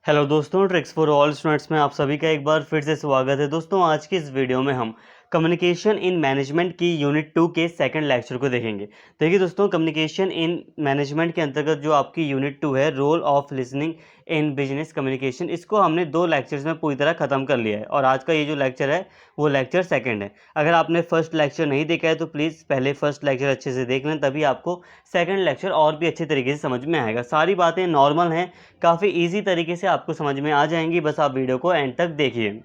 Hello दोस्तों, tricks for all students में आप सभी का एक बार फिर से स्वागत है। दोस्तों, आज की इस वीडियो में हम कम्युनिकेशन इन मैनेजमेंट की यूनिट 2 के सेकंड लेक्चर को देखेंगे। देखिए दोस्तों, कम्युनिकेशन इन मैनेजमेंट के अंतर्गत जो आपकी यूनिट 2 है, role of listening in business communication, इसको हमने 2 लेक्चर्स में पूरी तरह ख़त्म कर लिया है और आज का ये जो लेक्चर है वो लेक्चर सेकंड है। अगर आपने फर्स्ट लेक्चर नहीं देखा है तो प्लीज़ पहले फर्स्ट लेक्चर अच्छे से देख लें, तभी आपको सेकंड लेक्चर और भी अच्छे तरीके से समझ में आएगा। सारी बातें नॉर्मल हैं, काफ़ी ईजी तरीके से आपको समझ में आ जाएंगी, बस आप वीडियो को एंड तक देखिए।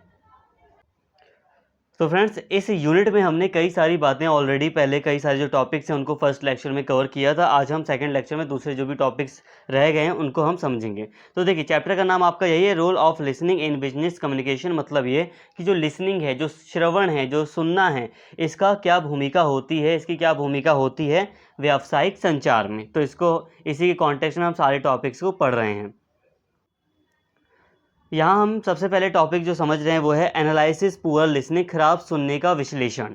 तो फ्रेंड्स, इस यूनिट में हमने कई सारी बातें ऑलरेडी पहले कई सारे जो टॉपिक्स हैं उनको फर्स्ट लेक्चर में कवर किया था। आज हम सेकंड लेक्चर में दूसरे जो भी टॉपिक्स रह गए हैं उनको हम समझेंगे। तो देखिए, चैप्टर का नाम आपका यही है, role of listening in business communication. मतलब ये कि जो लिसनिंग है, जो श्रवण है, जो सुनना है, इसका क्या भूमिका होती है, इसकी क्या भूमिका होती है व्यावसायिक संचार में। तो इसको इसी के कॉन्टेक्स्ट में हम सारे टॉपिक्स को पढ़ रहे हैं। यहाँ हम सबसे पहले टॉपिक जो समझ रहे हैं वो है एनालिसिस पुअर लिसनिंग, खराब सुनने का विश्लेषण।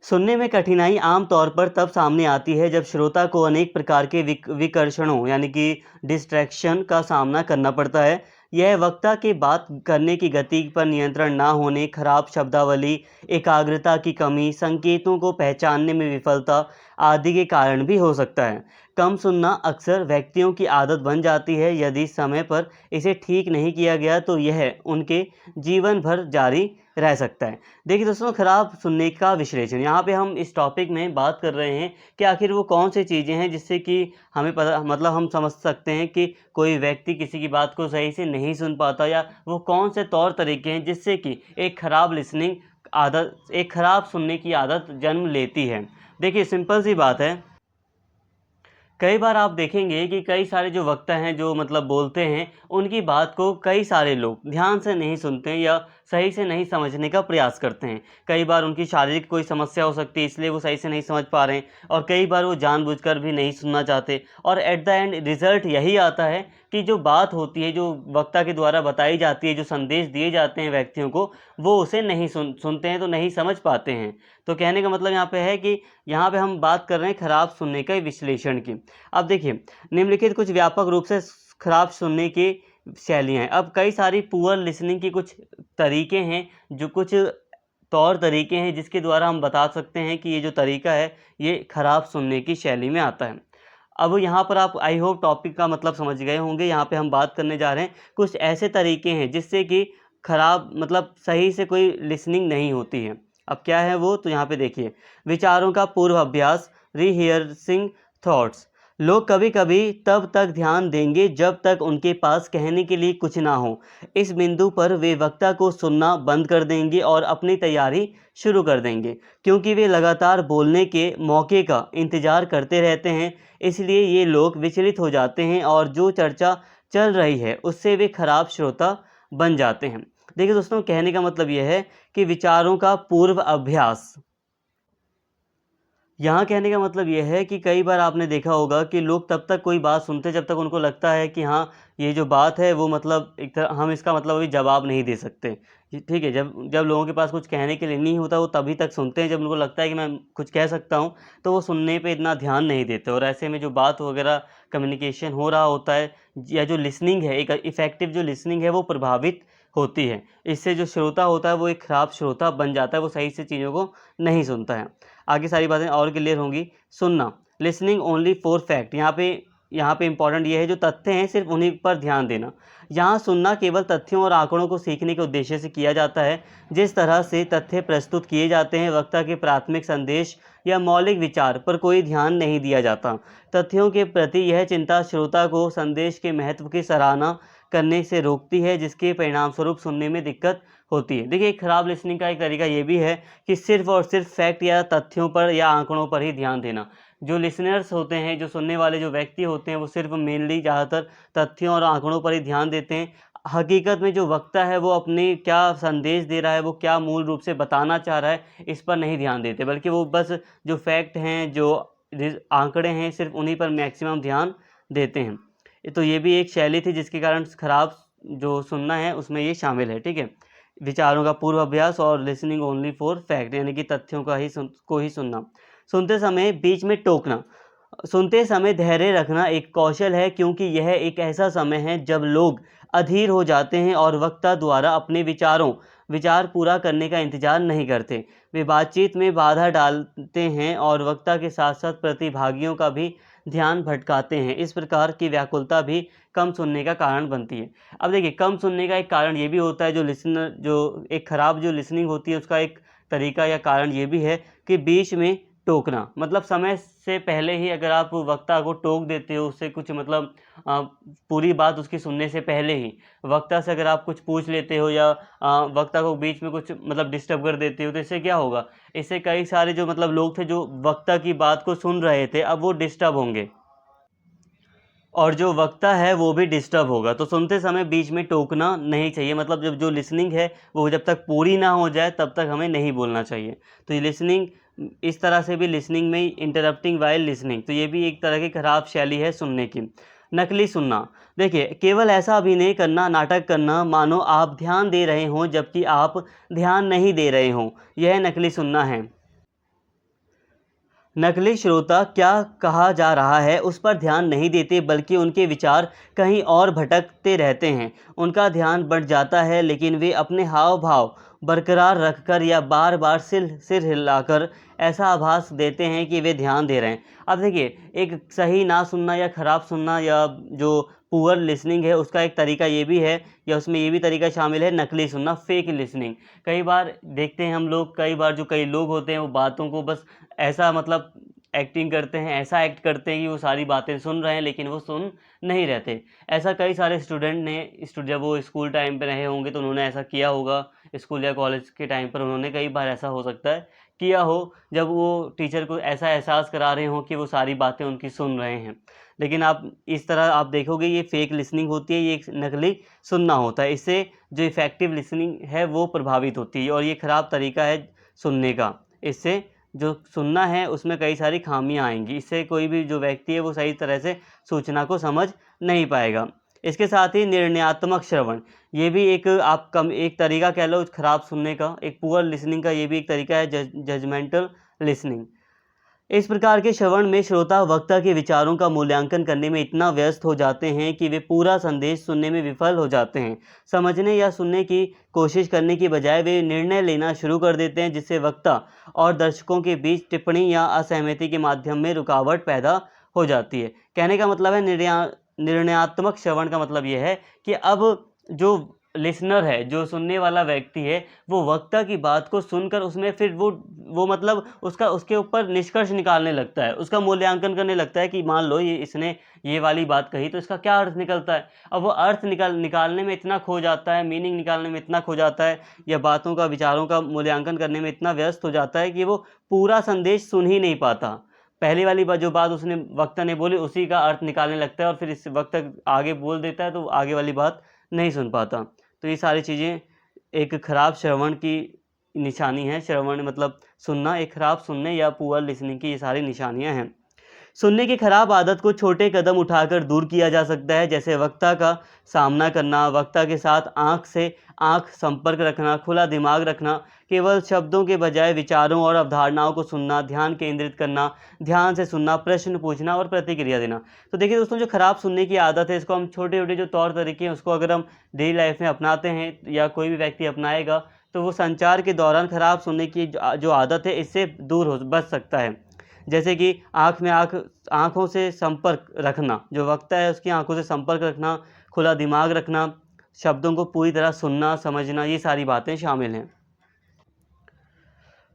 सुनने में कठिनाई आमतौर पर तब सामने आती है जब श्रोता को अनेक प्रकार के विकर्षणों यानी कि डिस्ट्रैक्शन का सामना करना पड़ता है। यह वक्ता के बात करने की गति पर नियंत्रण ना होने, खराब शब्दावली, एकाग्रता की कमी, संकेतों को पहचानने में विफलता आदि के कारण भी हो सकता है। कम सुनना अक्सर व्यक्तियों की आदत बन जाती है। यदि समय पर इसे ठीक नहीं किया गया तो यह उनके जीवन भर जारी रह सकता है। देखिए दोस्तों, खराब सुनने का विश्लेषण, यहाँ पे हम इस टॉपिक में बात कर रहे हैं कि आखिर वो कौन सी चीज़ें हैं जिससे कि हमें पता, मतलब हम समझ सकते हैं कि कोई व्यक्ति किसी की बात को सही से नहीं सुन पाता, या वो कौन से तौर तरीके हैं जिससे कि एक खराब लिसनिंग आदत, एक खराब सुनने की आदत जन्म लेती है। देखिए, सिंपल सी बात है, कई बार आप देखेंगे कि कई सारे जो वक्ता हैं, जो मतलब बोलते हैं, उनकी बात को कई सारे लोग ध्यान से नहीं सुनते हैं या सही से नहीं समझने का प्रयास करते हैं। कई बार उनकी शारीरिक कोई समस्या हो सकती है, इसलिए वो सही से नहीं समझ पा रहे हैं, और कई बार वो जानबूझकर भी नहीं सुनना चाहते। और एट द एंड रिजल्ट यही आता है कि जो बात होती है, जो वक्ता के द्वारा बताई जाती है, जो संदेश दिए जाते हैं व्यक्तियों को, वो उसे नहीं सुनते हैं, तो नहीं समझ पाते हैं। तो कहने का मतलब यहाँ पे है कि यहाँ पे हम बात कर रहे हैं खराब सुनने के विश्लेषण की। अब देखिए, निम्नलिखित कुछ व्यापक रूप से खराब सुनने की शैलियाँ हैं। अब कई सारी पुअर लिसनिंग की कुछ तरीके हैं, जो कुछ तौर तरीके हैं जिसके द्वारा हम बता सकते हैं कि ये जो तरीका है ये खराब सुनने की शैली में आता है। अब यहाँ पर आप आई होप टॉपिक का मतलब समझ गए होंगे। यहाँ पे हम बात करने जा रहे हैं कुछ ऐसे तरीके हैं जिससे कि खराब, मतलब सही से कोई लिसनिंग नहीं होती है। अब क्या है वो, तो यहाँ पे देखिए, विचारों का पूर्व अभ्यास, रीहियर्सिंग थॉट्स। लोग कभी कभी तब तक ध्यान देंगे जब तक उनके पास कहने के लिए कुछ ना हो। इस बिंदु पर वे वक्ता को सुनना बंद कर देंगे और अपनी तैयारी शुरू कर देंगे, क्योंकि वे लगातार बोलने के मौके का इंतजार करते रहते हैं। इसलिए ये लोग विचलित हो जाते हैं और जो चर्चा चल रही है उससे वे खराब श्रोता बन जाते हैं। देखिए दोस्तों, कहने का मतलब यह है कि विचारों का पूर्व अभ्यास, यहाँ कहने का मतलब ये है कि कई बार आपने देखा होगा कि लोग तब तक कोई बात सुनते हैं जब तक उनको लगता है कि हाँ, ये जो बात है वो मतलब एक तरह हम इसका मतलब अभी जवाब नहीं दे सकते। ठीक है, जब जब लोगों के पास कुछ कहने के लिए नहीं होता, वो तभी तक सुनते हैं। जब उनको लगता है कि मैं कुछ कह सकता हूँ, तो वो सुनने पे इतना ध्यान नहीं देते, और ऐसे में जो बात वगैरह कम्युनिकेशन हो रहा होता है, या जो लिसनिंग है, एक इफ़ेक्टिव जो लिसनिंग है, वो प्रभावित होती है। इससे जो श्रोता होता है वो एक खराब श्रोता बन जाता है, वो सही से चीज़ों को नहीं सुनता है। आगे सारी बातें और क्लियर होंगी। सुनना, लिसनिंग ओनली फॉर फैक्ट। यहाँ पे इंपॉर्टेंट ये है, जो तथ्य हैं सिर्फ उन्हीं पर ध्यान देना। यहाँ सुनना केवल तथ्यों और आंकड़ों को सीखने के उद्देश्य से किया जाता है। जिस तरह से तथ्य प्रस्तुत किए जाते हैं, वक्ता के प्राथमिक संदेश या मौलिक विचार पर कोई ध्यान नहीं दिया जाता। तथ्यों के प्रति यह चिंता श्रोता को संदेश के महत्व की सराहना करने से रोकती है, जिसके परिणामस्वरूप सुनने में दिक्कत होती है। देखिए, एक खराब लिसनिंग का एक तरीका ये भी है कि सिर्फ और सिर्फ फैक्ट या तथ्यों पर या आंकड़ों पर ही ध्यान देना। जो लिसनर्स होते हैं, जो सुनने वाले जो व्यक्ति होते हैं, वो सिर्फ मेनली ज़्यादातर तथ्यों और आंकड़ों पर ही ध्यान देते हैं। हकीकत में जो वक्ता है वो अपने क्या संदेश दे रहा है, वो क्या मूल रूप से बताना चाह रहा है, इस पर नहीं ध्यान देते, बल्कि वो बस जो फैक्ट हैं, जो आंकड़े हैं, सिर्फ उन्हीं पर मैक्सिमम ध्यान देते हैं। तो ये भी एक शैली थी जिसके कारण खराब जो सुनना है उसमें ये शामिल है। ठीक है, विचारों का पूर्व अभ्यास और लिसनिंग ओनली फॉर फैक्ट, यानी कि तथ्यों का ही को ही सुनना। सुनते समय बीच में टोकना, सुनते समय धैर्य रखना एक कौशल है, क्योंकि यह एक ऐसा समय है जब लोग अधीर हो जाते हैं और वक्ता द्वारा अपने विचार पूरा करने का इंतजार नहीं करते। वे बातचीत में बाधा डालते हैं और वक्ता के साथ साथ प्रतिभागियों का भी ध्यान भटकाते हैं। इस प्रकार की व्याकुलता भी कम सुनने का कारण बनती है। अब देखिए, कम सुनने का एक कारण ये भी होता है, जो एक ख़राब जो लिसनिंग होती है उसका एक तरीका या कारण ये भी है कि बीच में टोकना, मतलब समय से पहले ही अगर आप वक्ता को टोक देते हो, उससे कुछ मतलब पूरी बात उसकी सुनने से पहले ही वक्ता से अगर आप कुछ पूछ लेते हो या वक्ता को बीच में कुछ मतलब डिस्टर्ब कर देते हो, तो इससे क्या होगा, इससे कई सारे जो मतलब लोग थे जो वक्ता की बात को सुन रहे थे, अब वो डिस्टर्ब होंगे और जो वक्ता है वो भी डिस्टर्ब होगा। तो सुनते समय बीच में टोकना नहीं चाहिए, मतलब जब जो लिसनिंग है वो जब तक पूरी ना हो जाए तब तक हमें नहीं बोलना चाहिए। तो ये लिसनिंग इस तरह से भी लिसनिंग में इंटरप्टिंग वाइल लिसनिंग, तो ये भी एक तरह की खराब शैली है सुनने की। नकली सुनना, देखिए केवल ऐसा अभिनय करना, नाटक करना मानो आप ध्यान दे रहे हों जबकि आप ध्यान नहीं दे रहे हों, यह नकली सुनना है। नकली श्रोता क्या कहा जा रहा है उस पर ध्यान नहीं देते, बल्कि उनके विचार कहीं और भटकते रहते हैं। उनका ध्यान बढ़ जाता है, लेकिन वे अपने हाव भाव बरकरार रखकर या बार बार सिर हिलाकर ऐसा आभास देते हैं कि वे ध्यान दे रहे हैं। अब देखिए, एक सही ना सुनना या ख़राब सुनना या जो पुअर लिसनिंग है उसका एक तरीका ये भी है, या उसमें ये भी तरीका शामिल है नकली सुनना, फेक लिसनिंग। कई बार देखते हैं हम लोग, कई बार जो कई लोग होते हैं वो बातों को बस ऐसा मतलब एक्टिंग करते हैं, ऐसा एक्ट करते हैं कि वो सारी बातें सुन रहे हैं, लेकिन वो सुन नहीं रहते। ऐसा कई सारे स्टूडेंट ने जब वो स्कूल टाइम पे रहे होंगे तो उन्होंने ऐसा किया होगा, स्कूल या कॉलेज के टाइम पर उन्होंने कई बार ऐसा हो सकता है किया हो, जब वो टीचर को ऐसा एहसास करा रहे हों कि वो सारी बातें उनकी सुन रहे हैं। लेकिन आप इस तरह आप देखोगे ये फेक लिसनिंग होती है, ये एक नकली सुनना होता है। इससे जो इफ़ेक्टिव लिसनिंग है वो प्रभावित होती है और ये ख़राब तरीका है सुनने का। इससे जो सुनना है उसमें कई सारी खामियां आएंगी, इससे कोई भी जो व्यक्ति है वो सही तरह से सूचना को समझ नहीं पाएगा। इसके साथ ही निर्णयात्मक श्रवण, ये भी एक आप कम एक तरीका कह लो खराब सुनने का, एक पुअर लिसनिंग का ये भी एक तरीका है, जजमेंटल लिसनिंग। इस प्रकार के श्रवण में श्रोता वक्ता के विचारों का मूल्यांकन करने में इतना व्यस्त हो जाते हैं कि वे पूरा संदेश सुनने में विफल हो जाते हैं। समझने या सुनने की कोशिश करने की बजाय वे निर्णय लेना शुरू कर देते हैं, जिससे वक्ता और दर्शकों के बीच टिप्पणी या असहमति के माध्यम में रुकावट पैदा हो जाती है। कहने का मतलब है निर्णयात्मक श्रवण का मतलब ये है कि अब जो लिसनर है, जो सुनने वाला व्यक्ति है, वो वक्ता की बात को सुनकर उसमें फिर वो मतलब उसके ऊपर निष्कर्ष निकालने लगता है, उसका मूल्यांकन करने लगता है कि मान लो ये इसने ये वाली बात कही तो इसका क्या अर्थ निकलता है। अब वो अर्थ निकालने में इतना खो जाता है, मीनिंग निकालने में इतना खो जाता है, या बातों का विचारों का मूल्यांकन करने में इतना व्यस्त हो जाता है कि वो पूरा संदेश सुन ही नहीं पाता। पहली वाली बात जो बात उसने वक्ता ने बोली उसी का अर्थ निकालने लगता है और फिर इस वक्ता आगे बोल देता है तो आगे वाली बात नहीं सुन पाता। तो ये सारी चीज़ें एक खराब श्रवण की निशानी है। श्रवण मतलब सुनना, एक खराब सुनने या पुअर लिसनिंग की ये सारी निशानियां हैं। सुनने की खराब आदत को छोटे कदम उठाकर दूर किया जा सकता है, जैसे वक्ता का सामना करना, वक्ता के साथ आंख से आंख संपर्क रखना, खुला दिमाग रखना, केवल शब्दों के बजाय विचारों और अवधारणाओं को सुनना, ध्यान केंद्रित करना, ध्यान से सुनना, प्रश्न पूछना और प्रतिक्रिया देना। तो देखिए दोस्तों, जो खराब सुनने की आदत है इसको हम छोटे छोटे जो तौर तरीके हैं उसको अगर हम डेली लाइफ में अपनाते हैं या कोई भी व्यक्ति अपनाएगा तो वो संचार के दौरान खराब सुनने की जो आदत है इससे दूर हो बच सकता है। जैसे कि आँखों से संपर्क रखना, जो वक्ता है उसकी आँखों से संपर्क रखना, खुला दिमाग रखना, शब्दों को पूरी तरह सुनना समझना, ये सारी बातें शामिल हैं।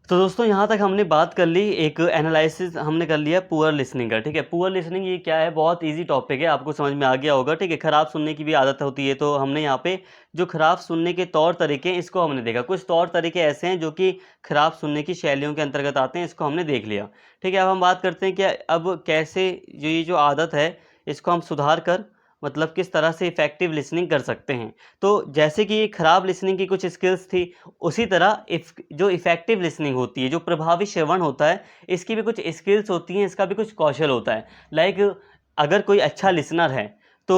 तो दोस्तों यहाँ तक हमने बात कर ली, एक एनालिसिस हमने कर लिया पुअर लिसनिंग का। ठीक है, पुअर लिसनिंग ये क्या है, बहुत इजी टॉपिक है, आपको समझ में आ गया होगा। ठीक है, खराब सुनने की भी आदत होती है, तो हमने यहाँ पे जो खराब सुनने के तौर तरीके हैं इसको हमने देखा। कुछ तौर तरीके ऐसे हैं जो कि खराब सुनने की शैलियों के अंतर्गत आते हैं, इसको हमने देख लिया। ठीक है, अब हम बात करते हैं कि अब कैसे ये जो आदत है इसको हम सुधार कर मतलब किस तरह से इफ़ेक्टिव लिसनिंग कर सकते हैं। तो जैसे कि ये खराब लिसनिंग की कुछ स्किल्स थी, उसी तरह जो इफ़ेक्टिव लिसनिंग होती है, जो प्रभावी श्रवण होता है, इसकी भी कुछ स्किल्स होती हैं, इसका भी कुछ कौशल होता है। लाइक अगर कोई अच्छा लिसनर है तो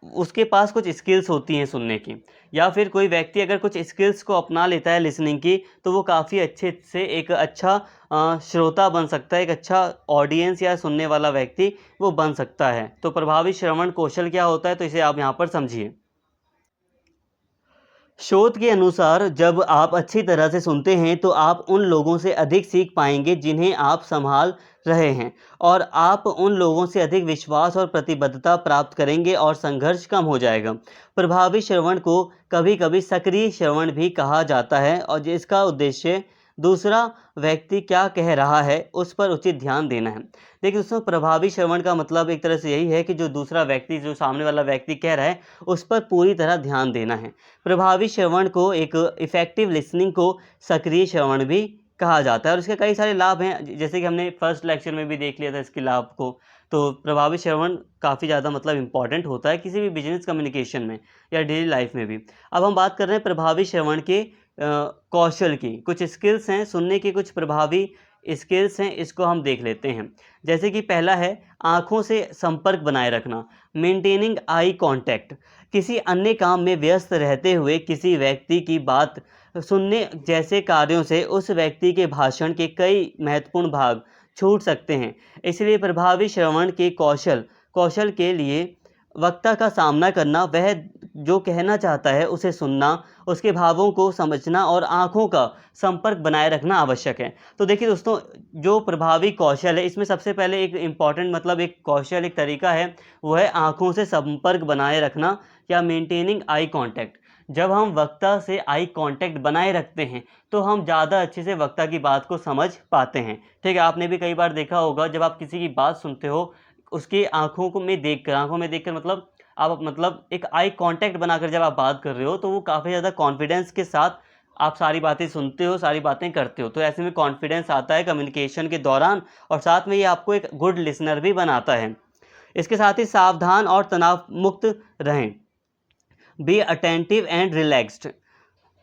उसके पास कुछ स्किल्स होती हैं सुनने की, या फिर कोई व्यक्ति अगर कुछ स्किल्स को अपना लेता है लिसनिंग की, तो वो काफ़ी अच्छे से एक अच्छा श्रोता बन सकता है, एक अच्छा ऑडियंस या सुनने वाला व्यक्ति वो बन सकता है। तो प्रभावी श्रवण कौशल क्या होता है, तो इसे आप यहाँ पर समझिए। शोध के अनुसार जब आप अच्छी तरह से सुनते हैं तो आप उन लोगों से अधिक सीख पाएंगे जिन्हें आप संभाल रहे हैं, और आप उन लोगों से अधिक विश्वास और प्रतिबद्धता प्राप्त करेंगे और संघर्ष कम हो जाएगा। प्रभावी श्रवण को कभी कभी सक्रिय श्रवण भी कहा जाता है, और जिसका उद्देश्य दूसरा व्यक्ति क्या कह रहा है उस पर उचित ध्यान देना है। देखिए दोस्तों, प्रभावी श्रवण का मतलब एक तरह से यही है कि जो दूसरा व्यक्ति, जो सामने वाला व्यक्ति कह रहा है, उस पर पूरी तरह ध्यान देना है। प्रभावी श्रवण को, एक इफ़ेक्टिव लिसनिंग को सक्रिय श्रवण भी कहा जाता है, और इसके कई सारे लाभ हैं, जैसे कि हमने फर्स्ट लेक्चर में भी देख लिया था इसके लाभ को। तो प्रभावी श्रवण काफ़ी ज़्यादा मतलब इम्पॉर्टेंट होता है किसी भी बिजनेस कम्युनिकेशन में या डेली लाइफ में भी। अब हम बात कर रहे हैं प्रभावी श्रवण के कौशल की। कुछ स्किल्स हैं, सुनने के कुछ प्रभावी स्किल्स हैं, इसको हम देख लेते हैं। जैसे कि पहला है आँखों से संपर्क बनाए रखना, मेंटेनिंग आई कॉन्टैक्ट। किसी अन्य काम में व्यस्त रहते हुए किसी व्यक्ति की बात सुनने जैसे कार्यों से उस व्यक्ति के भाषण के कई महत्वपूर्ण भाग छूट सकते हैं। इसलिए प्रभावी श्रवण के कौशल के लिए वक्ता का सामना करना, वह जो कहना चाहता है उसे सुनना, उसके भावों को समझना और आँखों का संपर्क बनाए रखना आवश्यक है। तो देखिए दोस्तों, जो प्रभावी कौशल है, इसमें सबसे पहले एक इम्पॉर्टेंट मतलब एक कौशल, एक तरीका है, वो है आँखों से संपर्क बनाए रखना या मेंटेनिंग आई कांटेक्ट। जब हम वक्ता से आई कांटेक्ट बनाए रखते हैं तो हम ज़्यादा अच्छे से वक्ता की बात को समझ पाते हैं। ठीक है, आपने भी कई बार देखा होगा, जब आप किसी की बात सुनते हो, उसकी आँखों में देखकर मतलब आप मतलब एक आई कांटेक्ट बनाकर जब आप बात कर रहे हो, तो वो काफ़ी ज़्यादा कॉन्फिडेंस के साथ आप सारी बातें सुनते हो, सारी बातें करते हो। तो ऐसे में कॉन्फिडेंस आता है कम्युनिकेशन के दौरान, और साथ में ये आपको एक गुड लिसनर भी बनाता है। इसके साथ ही सावधान और तनाव मुक्त रहें। Be attentive and relaxed.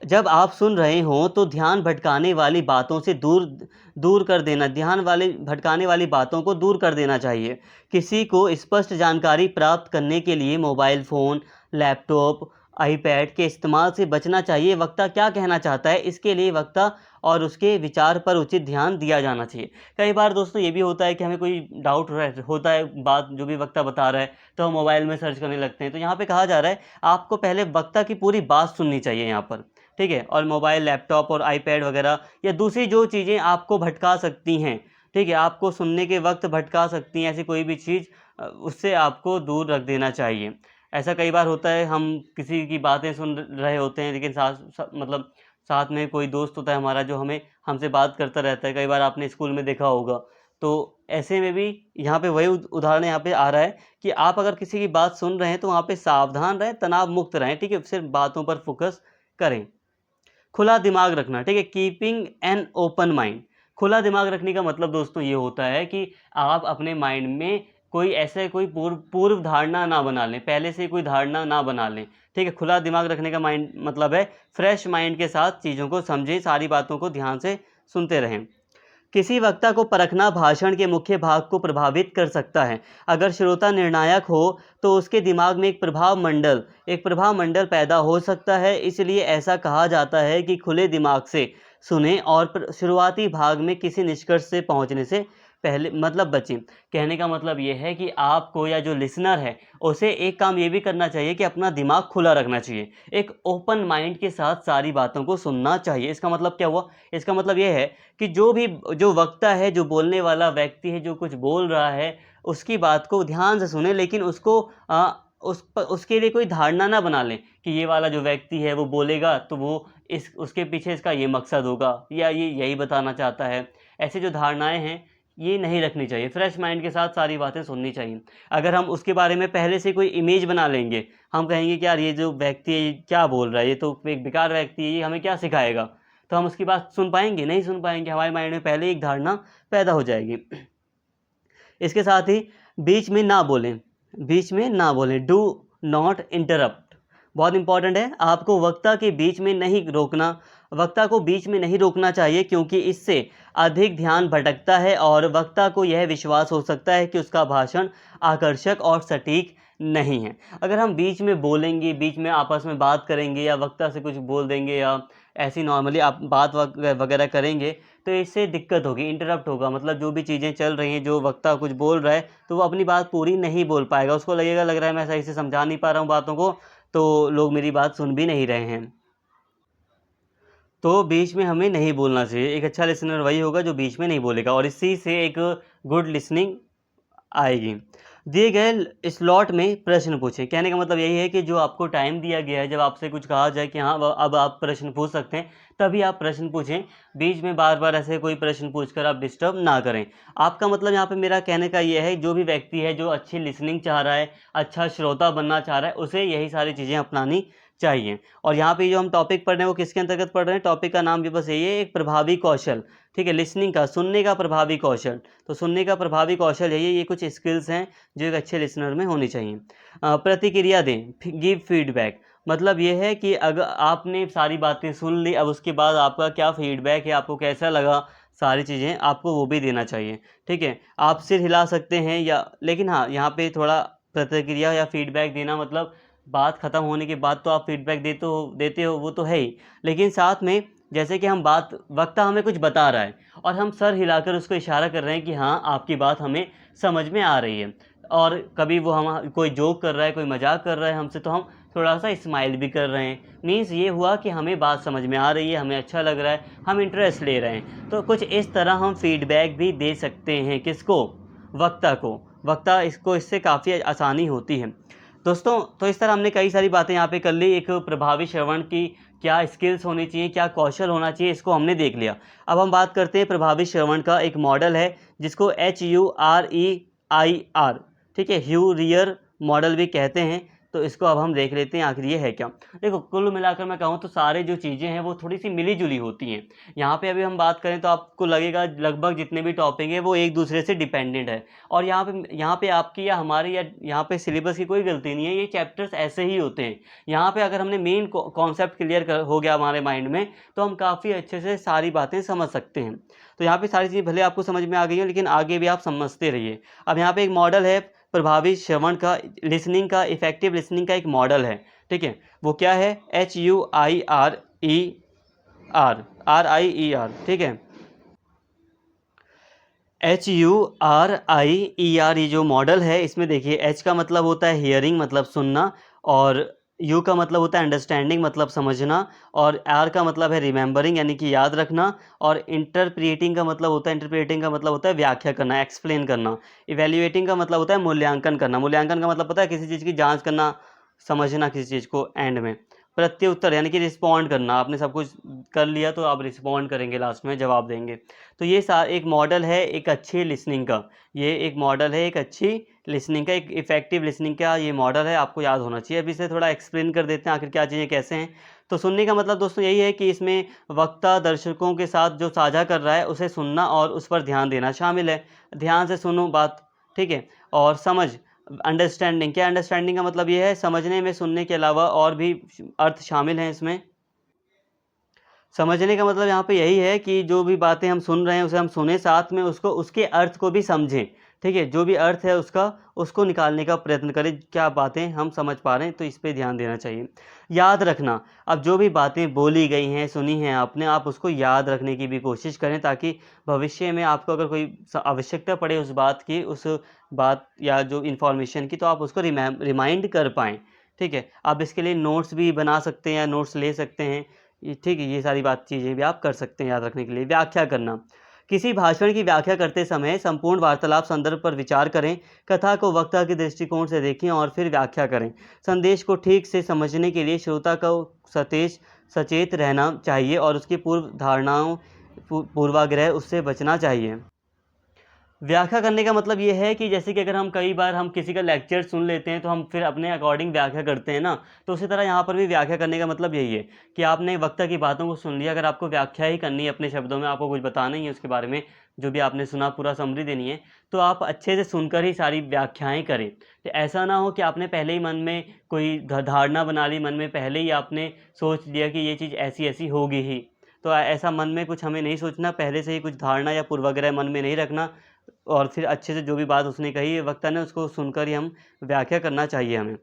जब आप सुन रहे हों तो ध्यान भटकाने वाली बातों से दूर कर देना, भटकाने वाली बातों को दूर कर देना चाहिए। किसी को स्पष्ट जानकारी प्राप्त करने के लिए मोबाइल फ़ोन, लैपटॉप, आईपैड के इस्तेमाल से बचना चाहिए। वक्ता क्या कहना चाहता है, इसके लिए वक्ता और उसके विचार पर उचित ध्यान दिया जाना चाहिए। कई बार दोस्तों ये भी होता है कि हमें कोई डाउट होता है, बात जो भी वक्ता बता रहा है, तो हम मोबाइल में सर्च करने लगते हैं। तो यहाँ पे कहा जा रहा है आपको पहले वक्ता की पूरी बात सुननी चाहिए यहाँ पर। ठीक है, और मोबाइल, लैपटॉप और आईपैड वगैरह या दूसरी जो चीज़ें आपको भटका सकती हैं, ठीक है, आपको सुनने के वक्त भटका सकती हैं, ऐसी कोई भी चीज़ उससे आपको दूर रख देना चाहिए। ऐसा कई बार होता है, हम किसी की बातें सुन रहे होते हैं, लेकिन मतलब साथ में कोई दोस्त होता है हमारा जो हमसे बात करता रहता है। कई बार आपने स्कूल में देखा होगा। तो ऐसे में भी यहाँ पे वही उदाहरण यहाँ पे आ रहा है कि आप अगर किसी की बात सुन रहे हैं तो वहाँ पे सावधान रहें, तनाव मुक्त रहें। ठीक है, सिर्फ बातों पर फोकस करें। खुला दिमाग रखना, ठीक है, कीपिंग एन ओपन माइंड। खुला दिमाग रखने का मतलब दोस्तों ये होता है कि आप अपने माइंड में कोई पूर्व धारणा ना बना लें, पहले से कोई धारणा ना बना लें। ठीक है, खुला दिमाग रखने का माइंड मतलब है फ्रेश माइंड के साथ चीज़ों को समझें, सारी बातों को ध्यान से सुनते रहें। किसी वक्ता को परखना भाषण के मुख्य भाग को प्रभावित कर सकता है। अगर श्रोता निर्णायक हो तो उसके दिमाग में एक प्रभाव मंडल पैदा हो सकता है। इसलिए ऐसा कहा जाता है कि खुले दिमाग से सुने और शुरुआती भाग में किसी निष्कर्ष से पहुंचने से पहले मतलब बचें। कहने का मतलब ये है कि आपको या जो लिसनर है उसे एक काम ये भी करना चाहिए कि अपना दिमाग खुला रखना चाहिए, एक ओपन माइंड के साथ सारी बातों को सुनना चाहिए। इसका मतलब क्या हुआ? इसका मतलब ये है कि जो वक्ता है, जो बोलने वाला व्यक्ति है, जो कुछ बोल रहा है, उसकी बात को ध्यान से सुने, लेकिन उसके लिए कोई धारणा ना बना लें कि ये वाला जो व्यक्ति है वो बोलेगा तो वो उसके पीछे इसका ये मकसद होगा या ये यही बताना चाहता है। ऐसी जो धारणाएं हैं ये नहीं रखनी चाहिए। फ्रेश माइंड के साथ सारी बातें सुननी चाहिए। अगर हम उसके बारे में पहले से कोई इमेज बना लेंगे, हम कहेंगे कि यार ये जो व्यक्ति है ये क्या बोल रहा है, ये तो एक बेकार व्यक्ति है, ये हमें क्या सिखाएगा, तो हम उसकी बात सुन पाएंगे? नहीं सुन पाएंगे। हमारे माइंड में पहले एक धारणा पैदा हो जाएगी। इसके साथ ही बीच में ना बोलें, डू नॉट इंटरप्ट। बहुत इंपॉर्टेंट है, आपको वक्ता के बीच में नहीं रोकना। वक्ता को बीच में नहीं रोकना चाहिए क्योंकि इससे अधिक ध्यान भटकता है और वक्ता को यह विश्वास हो सकता है कि उसका भाषण आकर्षक और सटीक नहीं है। अगर हम बीच में बोलेंगे, बीच में आपस में बात करेंगे या वक्ता से कुछ बोल देंगे या ऐसी नॉर्मली आप बात वगैरह करेंगे तो इससे दिक्कत होगी, इंटरप्ट होगा। मतलब जो भी चीज़ें चल रही हैं, जो वक्ता कुछ बोल रहा है तो वो अपनी बात पूरी नहीं बोल पाएगा, उसको लगेगा, लग रहा है मैं सही से समझा नहीं पा रहा हूँ बातों को, तो लोग मेरी बात सुन भी नहीं रहे हैं। तो बीच में हमें नहीं बोलना चाहिए। एक अच्छा लिसनर वही होगा जो बीच में नहीं बोलेगा और इसी से एक गुड लिसनिंग आएगी। दिए गए स्लॉट में प्रश्न पूछें। कहने का मतलब यही है कि जो आपको टाइम दिया गया है, जब आपसे कुछ कहा जाए कि हाँ अब आप प्रश्न पूछ सकते हैं, तभी आप प्रश्न पूछें। बीच में बार बार ऐसे कोई प्रश्न पूछकर आप डिस्टर्ब ना करें। आपका मतलब यहाँ पे मेरा कहने का ये है, जो भी व्यक्ति है जो अच्छी लिसनिंग चाह रहा है, अच्छा श्रोता बनना चाह रहा है, उसे यही सारी चीज़ें अपनानी चाहिए। और यहाँ पे जो हम टॉपिक पढ़ रहे हैं वो किसके अंतर्गत पढ़ रहे हैं? टॉपिक का नाम भी बस यही है, एक प्रभावी कौशल। ठीक है, लिसनिंग का, सुनने का प्रभावी कौशल। तो सुनने का प्रभावी कौशल है ये कुछ स्किल्स हैं जो एक अच्छे लिसनर में होनी चाहिए। प्रतिक्रिया दें, गिव फीडबैक। मतलब ये है कि अगर आपने सारी बातें सुन ली, अब उसके बाद आपका क्या फीडबैक है, आपको कैसा लगा, सारी चीज़ें आपको वो भी देना चाहिए। ठीक है, आप सिर हिला सकते हैं या, लेकिन हाँ यहाँ पे थोड़ा प्रतिक्रिया या फीडबैक देना मतलब बात ख़त्म होने के बाद तो आप फीडबैक देते हो वो तो है ही, लेकिन साथ में जैसे कि हम बात, वक्ता हमें कुछ बता रहा है और हम सर हिलाकर उसको इशारा कर रहे हैं कि हाँ आपकी बात हमें समझ में आ रही है, और कभी वो हम कोई जोक कर रहा है, कोई मजाक कर रहा है हमसे, तो हम थोड़ा सा स्माइल भी कर रहे हैं। मीन्स ये हुआ कि हमें बात समझ में आ रही है, हमें अच्छा लग रहा है, हम इंटरेस्ट ले रहे हैं। तो कुछ इस तरह हम फीडबैक भी दे सकते हैं। किसको? वक्ता को। वक्ता इसको, इससे काफ़ी आसानी होती है दोस्तों। तो इस तरह हमने कई सारी बातें यहाँ पे कर ली। एक प्रभावी श्रवण की क्या स्किल्स होनी चाहिए, क्या कौशल होना चाहिए, इसको हमने देख लिया। अब हम बात करते हैं प्रभावी श्रवण का एक मॉडल है जिसको HUREIR, ठीक है, ह्यूरियर मॉडल भी कहते हैं। तो इसको अब हम देख लेते हैं आखिर ये है क्या। देखो, कुल मिलाकर मैं कहूँ तो सारे जो चीज़ें हैं वो थोड़ी सी मिली जुली होती हैं। यहाँ पे अभी हम बात करें तो आपको लगेगा लगभग जितने भी टॉपिक हैं वो एक दूसरे से डिपेंडेंट है, और यहाँ पे आपकी या हमारी या यहाँ पे सिलेबस की कोई गलती नहीं है, ये चैप्टर्स ऐसे ही होते हैं। यहाँ पे अगर हमने मेन कॉन्सेप्ट क्लियर हो गया हमारे माइंड में तो हम काफ़ी अच्छे से सारी बातें समझ सकते हैं। तो यहाँ पे सारी चीज़ें भले आपको समझ में आ गई हैं, लेकिन आगे भी आप समझते रहिए। अब यहाँ पे एक मॉडल है प्रभावी श्रवण का, लिसनिंग का, इफेक्टिव लिसनिंग का एक मॉडल है। ठीक है, वो क्या है? HUIRER, ठीक है, HURIER, ये जो मॉडल है इसमें देखिए, H का मतलब होता है हियरिंग, मतलब सुनना, और U का मतलब होता है अंडरस्टैंडिंग, मतलब समझना, और R का मतलब है रिमेंबरिंग यानी कि याद रखना, और इंटरप्रिएटिंग का मतलब होता है व्याख्या करना, एक्सप्लेन करना। इवेल्युएटिंग का मतलब होता है मूल्यांकन करना। मूल्यांकन का मतलब पता है? किसी चीज़ की जांच करना, समझना किसी चीज़ को एंड में। प्रत्युत्तर यानी कि रिस्पॉन्ड करना, आपने सब कुछ कर लिया तो आप रिस्पॉन्ड करेंगे, लास्ट में जवाब देंगे। तो ये एक मॉडल है एक अच्छी लिसनिंग का, ये एक मॉडल है एक अच्छी लिसनिंग का, एक इफेक्टिव लिसनिंग का ये मॉडल है, आपको याद होना चाहिए। अब इसे थोड़ा एक्सप्लेन कर देते हैं आखिर क्या चीज़ें कैसे हैं। तो सुनने का मतलब दोस्तों यही है कि इसमें वक्ता दर्शकों के साथ जो साझा कर रहा है उसे सुनना और उस पर ध्यान देना शामिल है। ध्यान से सुनो बात, ठीक है। और समझ, अंडरस्टैंडिंग, क्या अंडरस्टैंडिंग का मतलब ये है समझने में सुनने के अलावा और भी अर्थ शामिल हैं इसमें। समझने का मतलब यहाँ पे यही है कि जो भी बातें हम सुन रहे हैं उसे हम सुने, साथ में उसको, उसके अर्थ को भी समझें। ठीक है, जो भी अर्थ है उसका, उसको निकालने का प्रयत्न करें, क्या बातें हम समझ पा रहे हैं, तो इस पे ध्यान देना चाहिए। याद रखना, अब जो भी बातें बोली गई हैं, सुनी हैं आपने, आप उसको याद रखने की भी कोशिश करें ताकि भविष्य में आपको अगर कोई आवश्यकता पड़े उस बात की, उस बात या जो इन्फॉर्मेशन की, तो आप उसको रिमाइंड कर पाएँ। ठीक है, आप इसके लिए नोट्स भी बना सकते हैं या नोट्स ले सकते हैं। ठीक है, ये सारी चीज़ें भी आप कर सकते हैं याद रखने के लिए। व्याख्या करना, किसी भाषण की व्याख्या करते समय संपूर्ण वार्तालाप संदर्भ पर विचार करें, कथा को वक्ता के दृष्टिकोण से देखें और फिर व्याख्या करें। संदेश को ठीक से समझने के लिए श्रोता को सचेत रहना चाहिए और उसकी पूर्व धारणाओं, पूर्वाग्रह, उससे बचना चाहिए। व्याख्या करने का मतलब ये है कि जैसे कि अगर हम कई बार हम किसी का लेक्चर सुन लेते हैं तो हम फिर अपने अकॉर्डिंग व्याख्या करते हैं ना, तो उसी तरह यहाँ पर भी व्याख्या करने का मतलब यही है कि आपने वक्ता की बातों को सुन लिया, अगर आपको व्याख्या ही करनी है अपने शब्दों में, आपको कुछ बताना ही है उसके बारे में, जो भी आपने सुना पूरा समरी देनी है, तो आप अच्छे से सुनकर ही सारी व्याख्याएँ करें। तो ऐसा ना हो कि आपने पहले ही मन में कोई धारणा बना ली, मन में पहले ही आपने सोच लिया कि ये चीज़ ऐसी ऐसी होगी ही, तो ऐसा मन में कुछ हमें नहीं सोचना, पहले से ही कुछ धारणा या पूर्वाग्रह मन में नहीं रखना, और फिर अच्छे से जो भी बात उसने कही वक्ता ने, उसको सुनकर ही हम व्याख्या करना चाहिए हमें।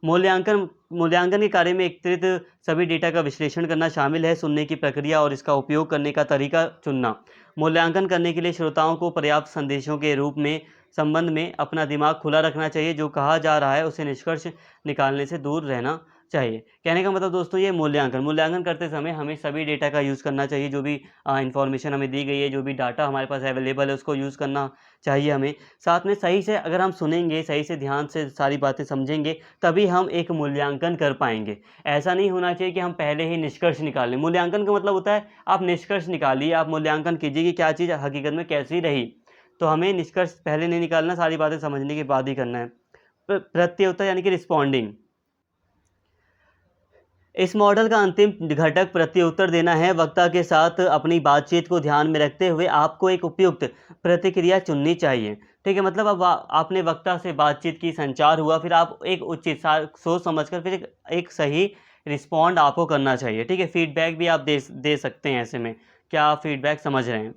मूल्यांकन मूल्यांकन के कार्य में एकत्रित सभी डेटा का विश्लेषण करना शामिल है। सुनने की प्रक्रिया और इसका उपयोग करने का तरीका चुनना। मूल्यांकन करने के लिए श्रोताओं को पर्याप्त संदेशों के रूप में संबंध में अपना दिमाग खुला रखना चाहिए। जो कहा जा रहा है उसे निष्कर्ष निकालने से दूर रहना चाहिए। कहने का मतलब दोस्तों ये मूल्यांकन करते समय हमें सभी डेटा का यूज़ करना चाहिए। जो भी इंफॉर्मेशन हमें दी गई है, जो भी डाटा हमारे पास अवेलेबल है, उसको यूज़ करना चाहिए हमें। साथ में सही से अगर हम सुनेंगे, सही से ध्यान से सारी बातें समझेंगे, तभी हम एक मूल्यांकन कर पाएंगे। ऐसा नहीं होना चाहिए कि हम पहले ही निष्कर्ष निकाल लें। मूल्यांकन का मतलब होता है आप निष्कर्ष निकालिए, आप मूल्यांकन कीजिए कि क्या चीज़ हकीकत में कैसी रही। तो हमें निष्कर्ष पहले नहीं निकालना, सारी बातें समझने के बाद ही करना है। प्रत्युत्तर यानी कि रिस्पॉन्डिंग। इस मॉडल का अंतिम घटक प्रत्युत्तर देना है। वक्ता के साथ अपनी बातचीत को ध्यान में रखते हुए आपको एक उपयुक्त प्रतिक्रिया चुननी चाहिए। ठीक है, मतलब अब आपने वक्ता से बातचीत की, संचार हुआ, फिर आप एक उचित सोच समझकर फिर एक सही रिस्पॉन्ड आपको करना चाहिए। ठीक है, फीडबैक भी आप दे सकते हैं ऐसे में, क्या आप फीडबैक समझ रहे हैं।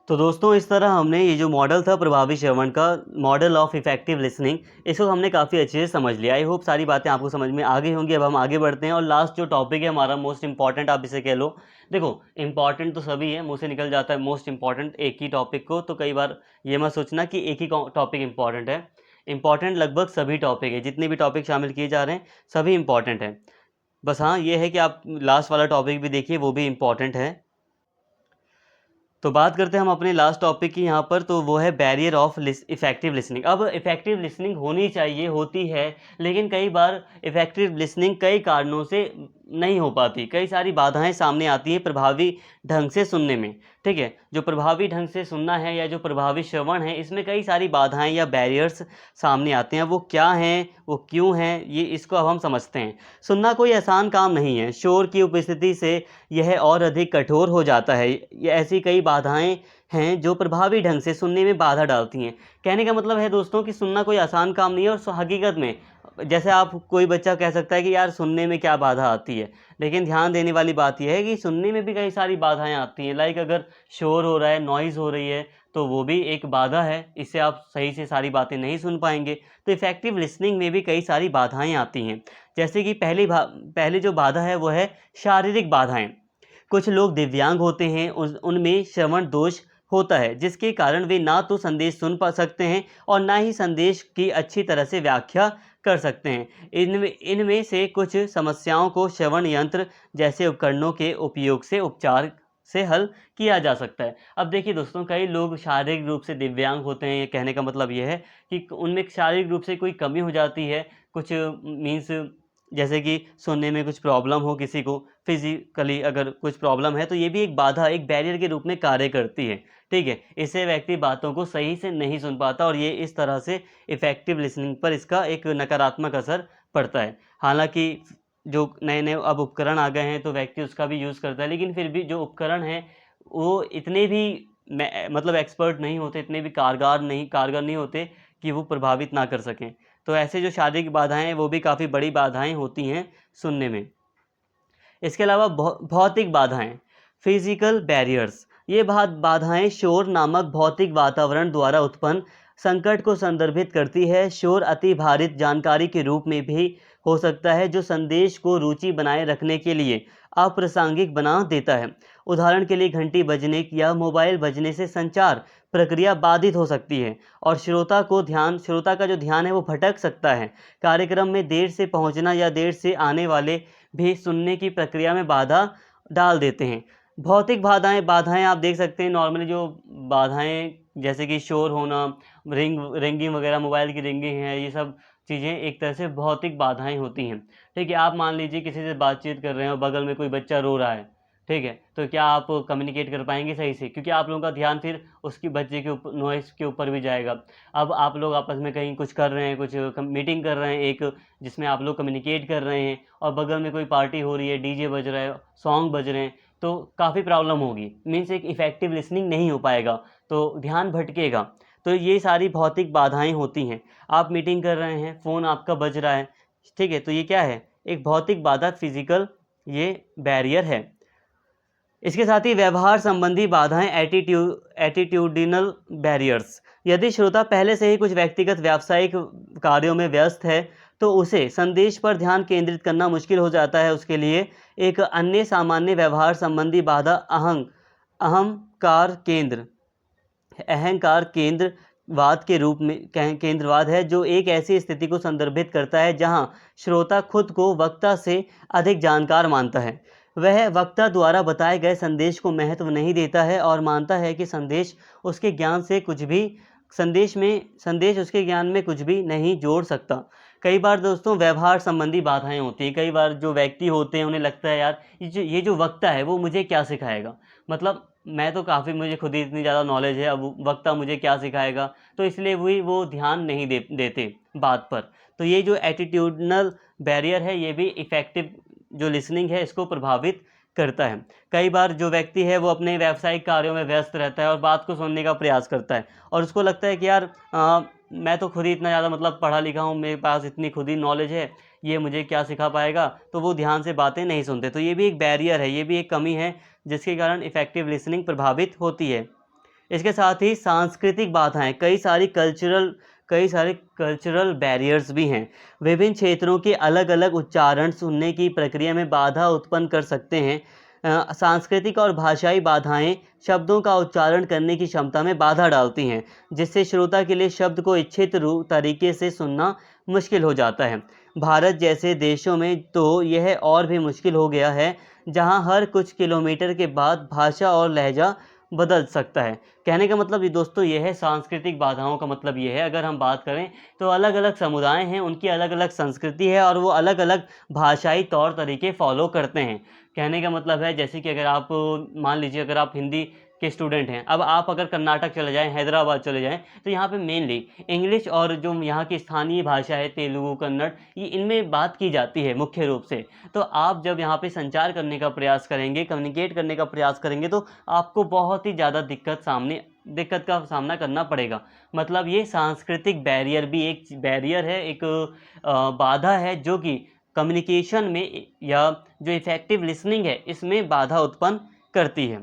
तो दोस्तों इस तरह हमने ये जो मॉडल था प्रभावी श्रवण का, मॉडल ऑफ इफेक्टिव लिसनिंग, इसको हमने काफ़ी अच्छे से समझ लिया। आई होप सारी बातें आपको समझ में आ गई होंगी। अब हम आगे बढ़ते हैं और लास्ट जो टॉपिक है हमारा, मोस्ट इंपॉर्टेंट आप इसे कह लो। देखो इंपॉर्टेंट तो सभी है, मुँह से निकल जाता है मोस्ट इंपॉर्टेंट एक ही टॉपिक को, तो कई बार ये मत सोचना कि एक ही टॉपिक इंपॉर्टेंट है। इंपॉर्टेंट लगभग सभी टॉपिक है, जितने भी टॉपिक शामिल किए जा रहे हैं सभी इंपॉर्टेंट है। बस हाँ ये है कि आप लास्ट वाला टॉपिक भी देखिए, वो भी इंपॉर्टेंट है। तो बात करते हैं हम अपने लास्ट टॉपिक की यहाँ पर, तो वो है बैरियर ऑफ इफेक्टिव लिसनिंग। अब इफेक्टिव लिसनिंग होनी चाहिए, होती है, लेकिन कई बार इफेक्टिव लिसनिंग कई कारणों से नहीं हो पाती। कई सारी बाधाएं सामने आती हैं प्रभावी ढंग से सुनने में। ठीक है, जो प्रभावी ढंग से सुनना है या जो प्रभावी श्रवण है, इसमें कई सारी बाधाएं या बैरियर्स सामने आते हैं। वो क्या हैं, वो क्यों हैं, ये इसको अब हम समझते हैं। सुनना कोई आसान काम नहीं है। शोर की उपस्थिति से यह और अधिक कठोर हो जाता है। ये ऐसी कई बाधाएं हैं जो प्रभावी ढंग से सुनने में बाधा डालती हैं। कहने का मतलब है दोस्तों कि सुनना कोई आसान काम नहीं है, और हकीकत में जैसे आप कोई बच्चा कह सकता है कि यार सुनने में क्या बाधा आती है, लेकिन ध्यान देने वाली बात यह है कि सुनने में भी कई सारी बाधाएं आती हैं। लाइक अगर शोर हो रहा है, नॉइज़ हो रही है, तो वो भी एक बाधा है, इससे आप सही से सारी बातें नहीं सुन पाएंगे। तो इफ़ेक्टिव लिसनिंग में भी कई सारी बाधाएं आती हैं। जैसे कि पहली जो बाधा है वो है शारीरिक बाधाएं। कुछ लोग दिव्यांग होते हैं, उनमें श्रवण दोष होता है, जिसके कारण वे ना तो संदेश सुन पा सकते हैं और ना ही संदेश की अच्छी तरह से व्याख्या कर सकते हैं। इनमें से कुछ समस्याओं को श्रवण यंत्र जैसे उपकरणों के उपयोग से उपचार से हल किया जा सकता है। अब देखिए दोस्तों, कई लोग शारीरिक रूप से दिव्यांग होते हैं। कहने का मतलब यह है कि उनमें शारीरिक रूप से कोई कमी हो जाती है, कुछ मीन्स जैसे कि सुनने में कुछ प्रॉब्लम हो, किसी को फिजिकली अगर कुछ प्रॉब्लम है, तो ये भी एक बाधा, एक बैरियर के रूप में कार्य करती है। ठीक है, इससे व्यक्ति बातों को सही से नहीं सुन पाता, और ये इस तरह से इफ़ेक्टिव लिसनिंग पर इसका एक नकारात्मक असर पड़ता है। हालांकि जो नए नए अब उपकरण आ गए हैं तो व्यक्ति उसका भी यूज़ करता है, लेकिन फिर भी जो उपकरण हैं वो इतने भी मतलब एक्सपर्ट नहीं होते, इतने भी कारगर नहीं होते कि वो प्रभावित ना कर सकें। तो ऐसे जो शारीरिक बाधाएं हैं वो भी काफ़ी बड़ी बाधाएं होती हैं सुनने में। इसके अलावा भौतिक बाधाएं, फिजिकल बैरियर्स, ये बाधाएं शोर नामक भौतिक वातावरण द्वारा उत्पन्न संकट को संदर्भित करती है। शोर अतिभारित जानकारी के रूप में भी हो सकता है, जो संदेश को रुचि बनाए रखने के लिए अप्रासंगिक बना देता है। उदाहरण के लिए घंटी बजने या मोबाइल बजने से संचार प्रक्रिया बाधित हो सकती है, और श्रोता का जो ध्यान है वो भटक सकता है। कार्यक्रम में देर से पहुंचना या देर से आने वाले भी सुनने की प्रक्रिया में बाधा डाल देते हैं। भौतिक बाधाएं आप देख सकते हैं। नॉर्मली जो बाधाएं जैसे कि शोर होना, रिंगिंग वगैरह, मोबाइल की रिंगिंग है, ये सब चीज़ें एक तरह से भौतिक बाधाएं होती हैं। ठीक है, आप मान लीजिए किसी से बातचीत कर रहे हैं और बगल में कोई बच्चा रो रहा है, ठीक है, तो क्या आप कम्युनिकेट कर पाएंगे सही से, क्योंकि आप लोगों का ध्यान फिर उसकी बच्चे के ऊपर, नॉइस के ऊपर भी जाएगा। अब आप लोग आपस में कहीं कुछ कर रहे हैं, कुछ मीटिंग कर रहे हैं एक, जिसमें आप लोग कम्युनिकेट कर रहे हैं, और बगल में कोई पार्टी हो रही है, डीजे बज रहा है, सॉन्ग बज रहे हैं, तो काफ़ी प्रॉब्लम होगी। मीन्स एक इफ़ेक्टिव लिसनिंग नहीं हो पाएगा, तो ध्यान भटकेगा। तो ये सारी भौतिक बाधाएं होती हैं। आप मीटिंग कर रहे हैं, फ़ोन आपका बज रहा है, ठीक है, तो ये क्या है, एक भौतिक बाधा, फिजिकल ये बैरियर है। इसके साथ ही व्यवहार संबंधी बाधाएं, एटीट्यूडिनल बैरियर्स। यदि श्रोता पहले से ही कुछ व्यक्तिगत व्यावसायिक कार्यों में व्यस्त है तो उसे संदेश पर ध्यान केंद्रित करना मुश्किल हो जाता है। उसके लिए एक अन्य सामान्य व्यवहार संबंधी बाधा अहंकार केंद्र अहंकार केंद्रवाद के रूप में केंद्रवाद है, जो एक ऐसी स्थिति को संदर्भित करता है जहां श्रोता खुद को वक्ता से अधिक जानकार मानता है। वह वक्ता द्वारा बताए गए संदेश को महत्व नहीं देता है और मानता है कि संदेश उसके ज्ञान में कुछ भी नहीं जोड़ सकता। कई बार दोस्तों व्यवहार संबंधी बाधाएं होती हैं। कई बार जो व्यक्ति होते हैं उन्हें लगता है यार ये जो वक्ता है वो मुझे क्या सिखाएगा, मतलब मैं तो काफ़ी, मुझे खुद ही इतनी ज़्यादा नॉलेज है, अब वक्ता मुझे क्या सिखाएगा, तो इसलिए वो ध्यान नहीं देते बात पर। तो ये जो एटीट्यूडनल बैरियर है ये भी इफ़ेक्टिव जो लिसनिंग है इसको प्रभावित करता है। कई बार जो व्यक्ति है वो अपने व्यावसायिक कार्यों में व्यस्त रहता है और बात को सुनने का प्रयास करता है और उसको लगता है कि यार मैं तो खुद ही इतना ज़्यादा मतलब पढ़ा लिखा हूँ, मेरे पास इतनी खुद ही नॉलेज है, ये मुझे क्या सिखा पाएगा, तो वो ध्यान से बातें नहीं सुनते। तो ये भी एक बैरियर है, ये भी एक कमी है जिसके कारण इफ़ेक्टिव लिसनिंग प्रभावित होती है। इसके साथ ही सांस्कृतिक बाधाएं, कई सारे कल्चरल बैरियर्स भी हैं। विभिन्न क्षेत्रों के अलग अलग उच्चारण सुनने की प्रक्रिया में बाधा उत्पन्न कर सकते हैं। सांस्कृतिक और भाषाई बाधाएं शब्दों का उच्चारण करने की क्षमता में बाधा डालती हैं, जिससे श्रोता के लिए शब्द को इच्छित तरीके से सुनना मुश्किल हो जाता है। भारत जैसे देशों में तो यह और भी मुश्किल हो गया है, जहां हर कुछ किलोमीटर के बाद भाषा और लहजा बदल सकता है। कहने का मतलब ये दोस्तों ये है, सांस्कृतिक बाधाओं का मतलब ये है, अगर हम बात करें तो अलग अलग समुदाय हैं, उनकी अलग अलग संस्कृति है और वो अलग अलग भाषाई तौर तरीके फॉलो करते हैं। कहने का मतलब है जैसे कि अगर आप मान लीजिए अगर आप हिंदी के स्टूडेंट हैं, अब आप अगर कर्नाटक चले जाएं, हैदराबाद चले जाएं, तो यहाँ पे मेनली इंग्लिश और जो यहाँ की स्थानीय भाषा है तेलुगु, कन्नड़, ये इनमें बात की जाती है मुख्य रूप से। तो आप जब यहाँ पे संचार करने का प्रयास करेंगे, कम्युनिकेट करने का प्रयास करेंगे, तो आपको बहुत ही ज़्यादा दिक्कत का सामना करना पड़ेगा। मतलब ये सांस्कृतिक बैरियर भी एक बैरियर है, एक बाधा है जो कि कम्युनिकेशन में या जो इफ़ेक्टिव लिसनिंग है इसमें बाधा उत्पन्न करती है।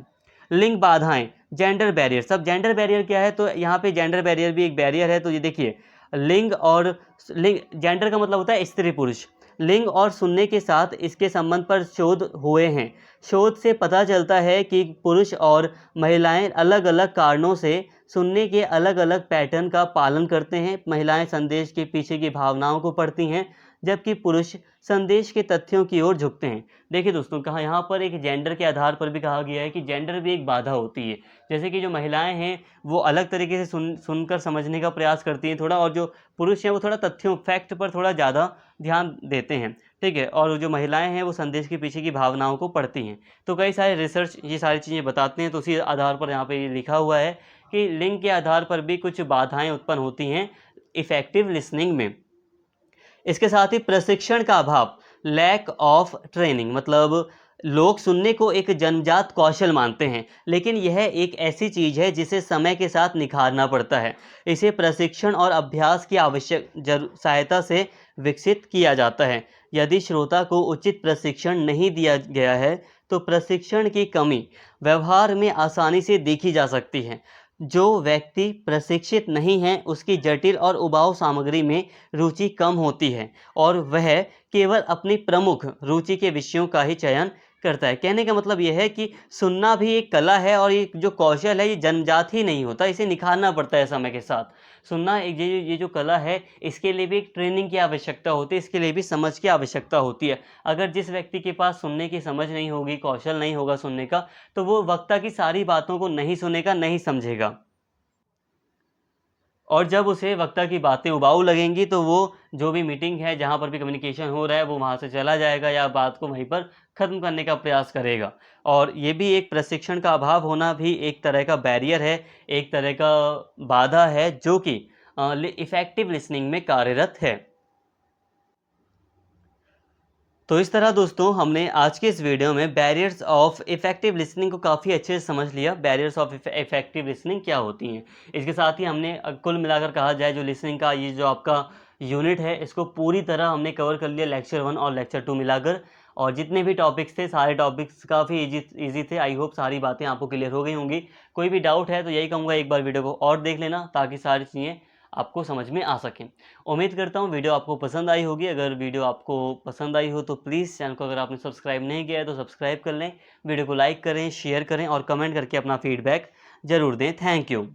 लिंग बाधाएं, जेंडर बैरियर। सब जेंडर बैरियर क्या है, तो यहाँ पे जेंडर बैरियर भी एक बैरियर है। तो ये देखिए जेंडर का मतलब होता है स्त्री पुरुष। लिंग और सुनने के साथ इसके संबंध पर शोध हुए हैं। शोध से पता चलता है कि पुरुष और महिलाएं अलग अलग कारणों से सुनने के अलग अलग पैटर्न का पालन करते हैं। महिलाएं संदेश के पीछे की भावनाओं को पढ़ती हैं, जबकि पुरुष संदेश के तथ्यों की ओर झुकते हैं। देखिए दोस्तों, कहा यहाँ पर एक जेंडर के आधार पर भी कहा गया है कि जेंडर भी एक बाधा होती है। जैसे कि जो महिलाएं हैं वो अलग तरीके से सुनकर समझने का प्रयास करती हैं थोड़ा, और जो पुरुष हैं वो थोड़ा तथ्यों फैक्ट पर थोड़ा ज़्यादा ध्यान देते हैं, ठीक है। और जो महिलाएं हैं वो संदेश के पीछे की भावनाओं को पढ़ती हैं। तो कई सारे रिसर्च ये सारी चीज़ें बताते हैं। तो उसी आधार पर यहाँ पर ये लिखा हुआ है कि लिंग के आधार पर भी कुछ बाधाएँ उत्पन्न होती हैं इफ़ेक्टिव लिसनिंग में। इसके साथ ही प्रशिक्षण का अभाव, लैक ऑफ ट्रेनिंग, मतलब लोग सुनने को एक जन्मजात कौशल मानते हैं, लेकिन यह एक ऐसी चीज़ है जिसे समय के साथ निखारना पड़ता है। इसे प्रशिक्षण और अभ्यास की सहायता से विकसित किया जाता है। यदि श्रोता को उचित प्रशिक्षण नहीं दिया गया है तो प्रशिक्षण की कमी व्यवहार में आसानी से देखी जा सकती है। जो व्यक्ति प्रशिक्षित नहीं है उसकी जटिल और उबाऊ सामग्री में रुचि कम होती है और वह केवल अपनी प्रमुख रुचि के विषयों का ही चयन करता है। कहने का मतलब यह है कि सुनना भी एक कला है और ये जो कौशल है ये जन्मजात ही नहीं होता, इसे निखारना पड़ता है समय के साथ। सुनना एक ये जो कला है इसके लिए भी एक ट्रेनिंग की आवश्यकता होती है, इसके लिए भी समझ की आवश्यकता होती है। अगर जिस व्यक्ति के पास सुनने की समझ नहीं होगी, कौशल नहीं होगा सुनने का, तो वो वक्ता की सारी बातों को नहीं सुनेगा, नहीं समझेगा, और जब उसे वक्ता की बातें उबाऊ लगेंगी तो वो जो भी मीटिंग है, जहाँ पर भी कम्युनिकेशन हो रहा है, वो वहाँ से चला जाएगा या बात को वहीं पर ख़त्म करने का प्रयास करेगा। और ये भी एक प्रशिक्षण का अभाव होना भी एक तरह का बैरियर है, एक तरह का बाधा है जो कि इफ़ेक्टिव लिसनिंग में कार्यरत है। तो इस तरह दोस्तों हमने आज के इस वीडियो में बैरियर्स ऑफ इफ़ेक्टिव लिसनिंग को काफ़ी अच्छे से समझ लिया। बैरियर्स ऑफ इफ़ेक्टिव लिसनिंग क्या होती हैं, इसके साथ ही हमने कुल मिलाकर कहा जाए जो लिसनिंग का ये जो आपका यूनिट है इसको पूरी तरह हमने कवर कर लिया लेक्चर 1 और लेक्चर 2 मिलाकर। और जितने भी टॉपिक्स थे सारे टॉपिक्स काफ़ी ईजी थे। आई होप सारी बातें आपको क्लियर हो गई होंगी। कोई भी डाउट है तो यही कहूँगा एक बार वीडियो को और देख लेना ताकि सारी चीज़ें आपको समझ में आ सकें। उम्मीद करता हूँ वीडियो आपको पसंद आई होगी। अगर वीडियो आपको पसंद आई हो तो प्लीज़ चैनल को अगर आपने सब्सक्राइब नहीं किया है तो सब्सक्राइब कर लें, वीडियो को लाइक करें, शेयर करें और कमेंट करके अपना फीडबैक ज़रूर दें। Thank you.